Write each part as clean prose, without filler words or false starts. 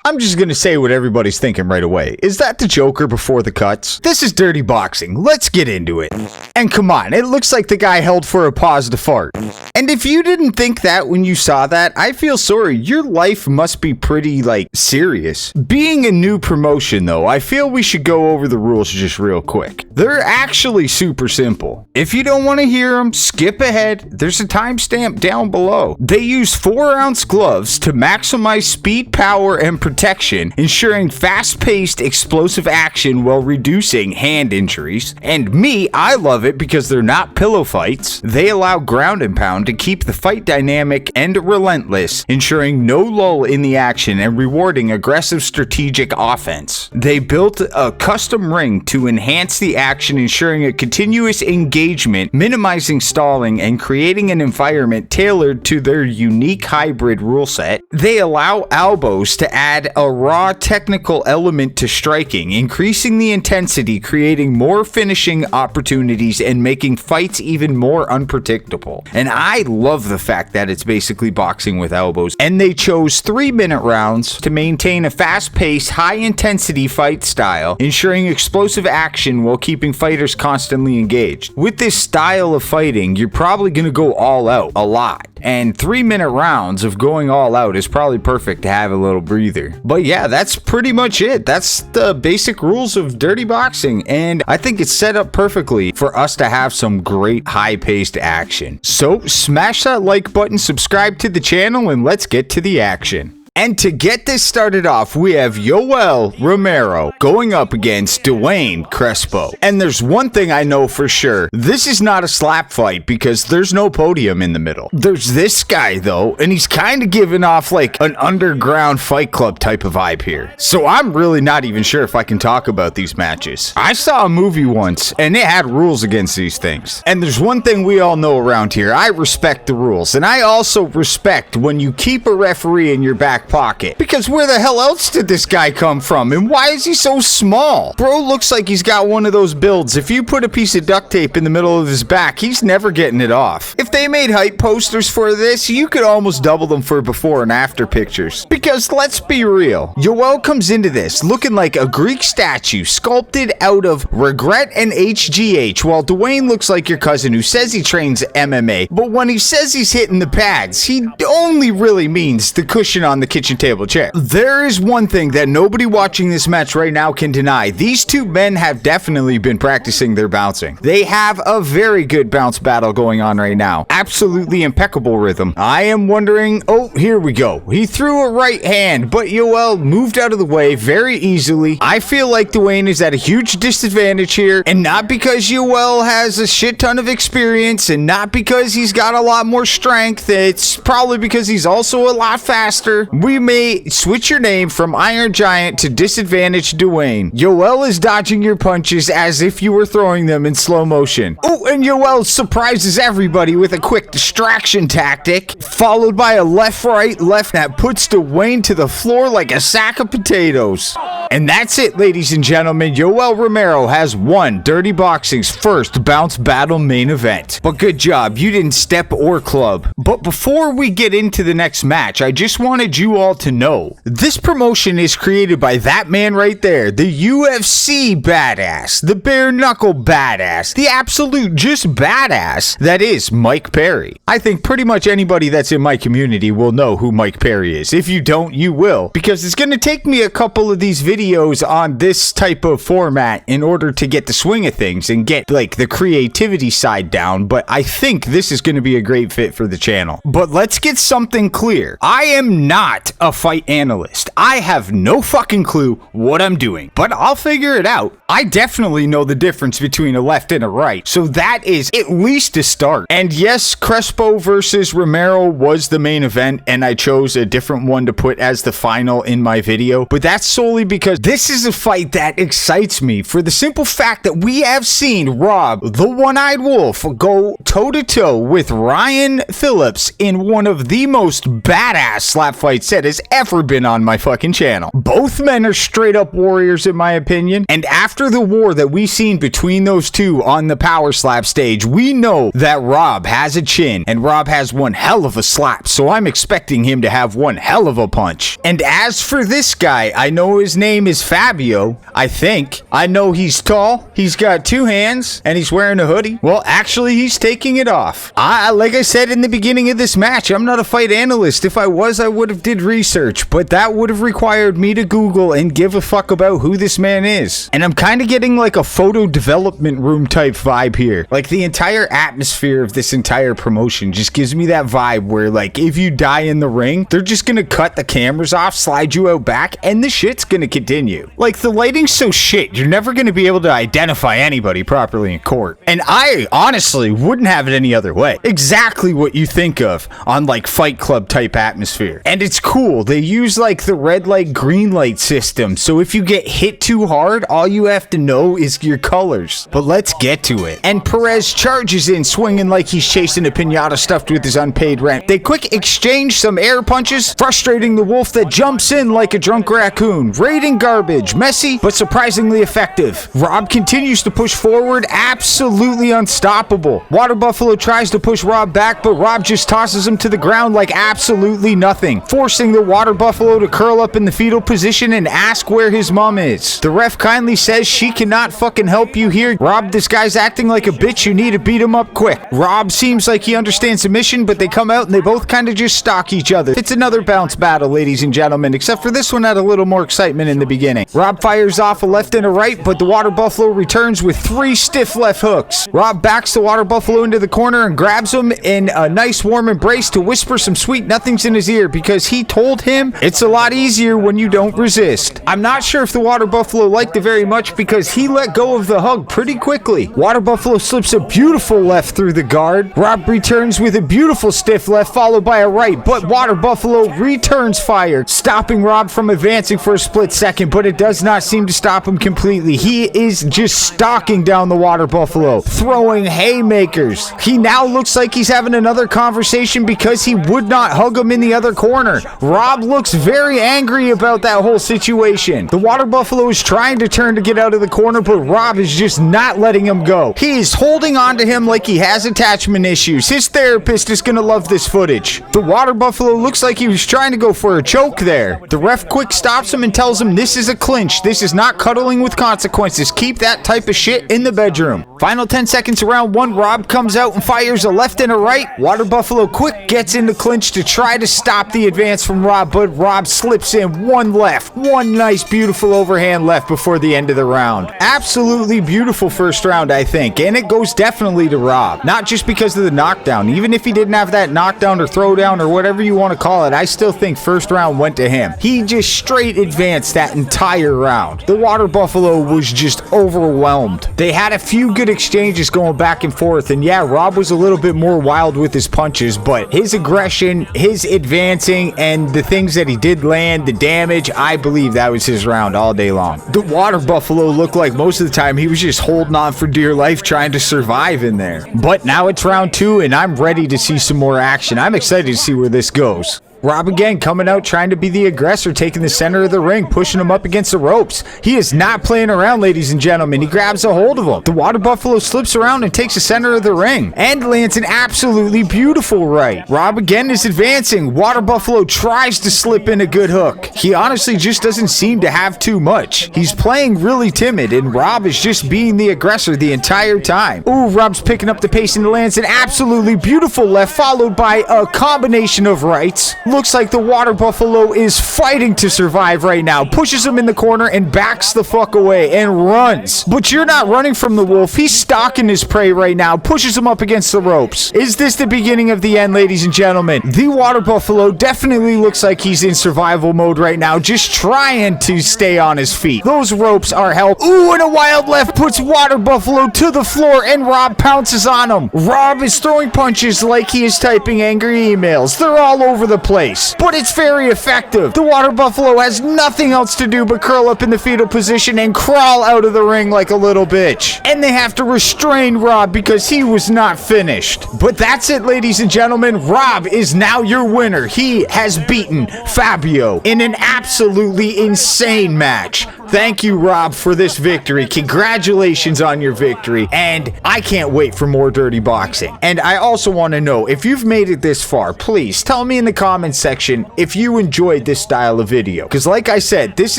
I'm just gonna say what everybody's thinking right away. Is that the Joker before the cuts? This is dirty boxing. Let's get into it. And come on, it looks like the guy held for a pause to fart. And if you didn't think that when you saw that, I feel sorry. Your life must be pretty, serious. Being a new promotion, though, I feel we should go over the rules just real quick. They're actually super simple. If you don't want to hear them, skip ahead. There's a timestamp down below. They use 4-ounce gloves to maximize speed, power, and protection, ensuring fast-paced, explosive action while reducing hand injuries. And me, I love it because they're not pillow fights. They allow ground and pound to keep the fight dynamic and relentless, ensuring no lull in the action and rewarding aggressive strategic offense. They built a custom ring to enhance the action, ensuring a continuous engagement, minimizing stalling, and creating an environment tailored to their unique hybrid rule set. They allow elbows to add a raw technical element to striking, increasing the intensity, creating more finishing opportunities, and making fights even more unpredictable. And I love the fact that it's basically boxing with elbows. And they chose 3-minute rounds to maintain a fast-paced, high-intensity fight style, ensuring explosive action while keeping fighters constantly engaged. With this style of fighting, you're probably going to go all out a lot. And 3-minute rounds of going all out is probably perfect to have a little breather. But yeah, that's pretty much it. That's the basic rules of dirty boxing. And I think it's set up perfectly for us to have some great high-paced action. So smash that like button, subscribe to the channel, and let's get to the action. And to get this started off, we have Yoel Romero going up against Duane Crespo. And there's one thing I know for sure. This is not a slap fight because there's no podium in the middle. There's this guy though, and he's kind of giving off like an underground fight club type of vibe here. So I'm really not even sure if I can talk about these matches. I saw a movie once and it had rules against these things. And there's one thing we all know around here. I respect the rules. And I also respect when you keep a referee in your back pocket, because where the hell else did this guy come from, and why is he so small? Bro looks like he's got one of those builds. If you put a piece of duct tape in the middle of his back, he's never getting it off. If they made hype posters for this, you could almost double them for before and after pictures. Because let's be real, Yoel comes into this looking like a Greek statue sculpted out of regret and HGH, while Duane looks like your cousin who says he trains MMA, but when he says he's hitting the pads, he only really means the cushion on the kitchen table chair. There is one thing that nobody watching this match right now can deny. These two men have definitely been practicing their bouncing. They have a very good bounce battle going on right now. Absolutely impeccable rhythm. I am wondering, oh, here we go. He threw a right hand, but Yoel moved out of the way very easily. I feel like Duane is at a huge disadvantage here, and not because Yoel has a shit ton of experience, and not because he's got a lot more strength. It's probably because he's also a lot faster. We may switch your name from Iron Giant to Disadvantage Duane. Yoel is dodging your punches as if you were throwing them in slow motion. Oh, and Yoel surprises everybody with a quick distraction tactic, followed by a left-right left that puts Duane to the floor like a sack of potatoes. And that's it, ladies and gentlemen. Yoel Romero has won Dirty Boxing's first bounce battle main event. But good job, you didn't step or club. But before we get into the next match, I just wanted you all to know, this promotion is created by that man right there, the UFC badass, the bare knuckle badass, the absolute just badass that is Mike Perry. I think pretty much anybody that's in my community will know who Mike Perry is. If you don't, you will, because it's going to take me a couple of these videos on this type of format in order to get the swing of things and get like the creativity side down, but I think this is going to be a great fit for the channel. But let's get something clear. I am not a fight analyst. I have no fucking clue what I'm doing, but I'll figure it out. I definitely know the difference between a left and a right, so that is at least a start. And yes, Crespo versus Romero was the main event, and I chose a different one to put as the final in my video, but that's solely because this is a fight that excites me for the simple fact that we have seen Rob, the One-Eyed Wolf, go toe-to-toe with Ryan Phillips in one of the most badass slap fights said has ever been on my fucking channel. Both men are straight up warriors in my opinion, and after the war that we've seen between those two on the PowerSlap stage, we know that Rob has a chin, and Rob has one hell of a slap, so I'm expecting him to have one hell of a punch. And as for this guy, I know his name is Fabio, I think. I know he's tall, he's got 2 hands, and he's wearing a hoodie. Well, actually, he's taking it off. Like I said in the beginning of this match, I'm not a fight analyst. If I was, I would have did research, but that would have required me to Google and give a fuck about who this man is. And I'm kind of getting like a photo development room type vibe here. Like the entire atmosphere of this entire promotion just gives me that vibe where like if you die in the ring, they're just gonna cut the cameras off, slide you out back, and the shit's gonna continue. Like the lighting's so shit, you're never gonna be able to identify anybody properly in court. And I honestly wouldn't have it any other way. Exactly what you think of on like Fight Club type atmosphere. And it's cool. They use like the red light, green light system. So if you get hit too hard, all you have to know is your colors. But let's get to it. And Perez charges in, swinging like he's chasing a pinata stuffed with his unpaid rent. They quick exchange some air punches, frustrating the wolf that jumps in like a drunk raccoon. Raiding garbage, messy, but surprisingly effective. Rob continues to push forward, absolutely unstoppable. Water Buffalo tries to push Rob back, but Rob just tosses him to the ground like absolutely nothing, forcing the Water Buffalo to curl up in the fetal position and ask where his mom is. The ref kindly says she cannot fucking help you here. Rob, this guy's acting like a bitch, you need to beat him up quick. Rob seems like he understands the mission, but they come out and they both kind of just stalk each other. It's another bounce battle, ladies and gentlemen, except for this one had a little more excitement in the beginning. Rob fires off a left and a right, but the Water Buffalo returns with 3 stiff left hooks. Rob backs the Water Buffalo into the corner and grabs him in a nice warm embrace to whisper some sweet nothings in his ear because he told him it's a lot easier when you don't resist. I'm not sure if the Water Buffalo liked it very much because he let go of the hug pretty quickly. Water Buffalo slips a beautiful left through the guard. Rob returns with a beautiful stiff left followed by a right, but Water Buffalo returns fire, stopping Rob from advancing for a split second, but it does not seem to stop him completely. He is just stalking down the Water Buffalo, throwing haymakers. He now looks like he's having another conversation because he would not hug him in the other corner. Rob looks very angry about that whole situation. The Water Buffalo is trying to turn to get out of the corner, but Rob is just not letting him go. He is holding on to him like he has attachment issues. His therapist is gonna love this footage. The Water Buffalo looks like he was trying to go for a choke there. The ref quick stops him and tells him this is a clinch. This is not cuddling with consequences. Keep that type of shit in the bedroom. Final 10 seconds of round 1, Rob comes out and fires a left and a right. Water Buffalo quick gets in the clinch to try to stop the advance from Rob, but Rob slips in one left. One nice, beautiful overhand left before the end of the round. Absolutely beautiful first round, I think, and it goes definitely to Rob. Not just because of the knockdown. Even if he didn't have that knockdown or throwdown or whatever you want to call it, I still think first round went to him. He just straight advanced that entire round. The Water Buffalo was just overwhelmed. They had a few good exchanges going back and forth, and yeah, Rob was a little bit more wild with his punches, but his aggression, his advancing, and the things that he did land, the damage, I believe that was his round all day long. The Water Buffalo looked like most of the time he was just holding on for dear life trying to survive in there. But now it's round 2 and I'm ready to see some more action. I'm excited to see where this goes. Rob again coming out trying to be the aggressor, taking the center of the ring, pushing him up against the ropes. He is not playing around, ladies and gentlemen. He grabs a hold of him. The Water Buffalo slips around and takes the center of the ring and lands an absolutely beautiful right. Rob again is advancing. Water Buffalo tries to slip in a good hook. He honestly just doesn't seem to have too much. He's playing really timid and Rob is just being the aggressor the entire time. Ooh, Rob's picking up the pace and lands an absolutely beautiful left followed by a combination of rights. Looks like the Water Buffalo is fighting to survive right now. Pushes him in the corner and backs the fuck away and runs. But you're not running from the wolf. He's stalking his prey right now. Pushes him up against the ropes. Is this the beginning of the end, ladies and gentlemen? The Water Buffalo definitely looks like he's in survival mode right now, just trying to stay on his feet. Those ropes are help. Ooh, and a wild left puts Water Buffalo to the floor and Rob pounces on him. Rob is throwing punches like he is typing angry emails. They're all over the place. place. But it's very effective. The water buffalo has nothing else to do but curl up in the fetal position and crawl out of the ring like a little bitch. And they have to restrain Rob because he was not finished. But that's it, ladies and gentlemen. Rob is now your winner. He has beaten Fabio in an absolutely insane match. Thank you, Rob, for this victory. Congratulations on your victory. And I can't wait for more Dirty Boxing. And I also want to know, if you've made it this far, please tell me in the comments section if you enjoyed this style of video. Because like I said, this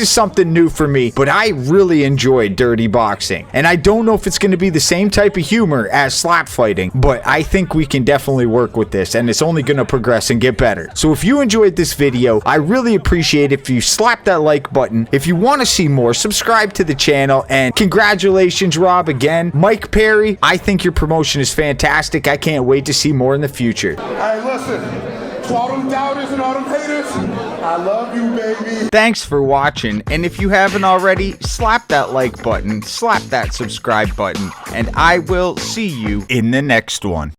is something new for me, but I really enjoyed Dirty Boxing. And I don't know if it's going to be the same type of humor as slap fighting, but I think we can definitely work with this, and it's only going to progress and get better. So if you enjoyed this video, I really appreciate it if you slap that like button. If you want to see more, subscribe to the channel, and congratulations, Rob, again. Mike Perry, I think your promotion is fantastic. I can't wait to see more in the future. Hey, listen, to all them doubters and all them haters, I love you, baby. Thanks for watching, and if you haven't already, slap that like button, slap that subscribe button, and I will see you in the next one.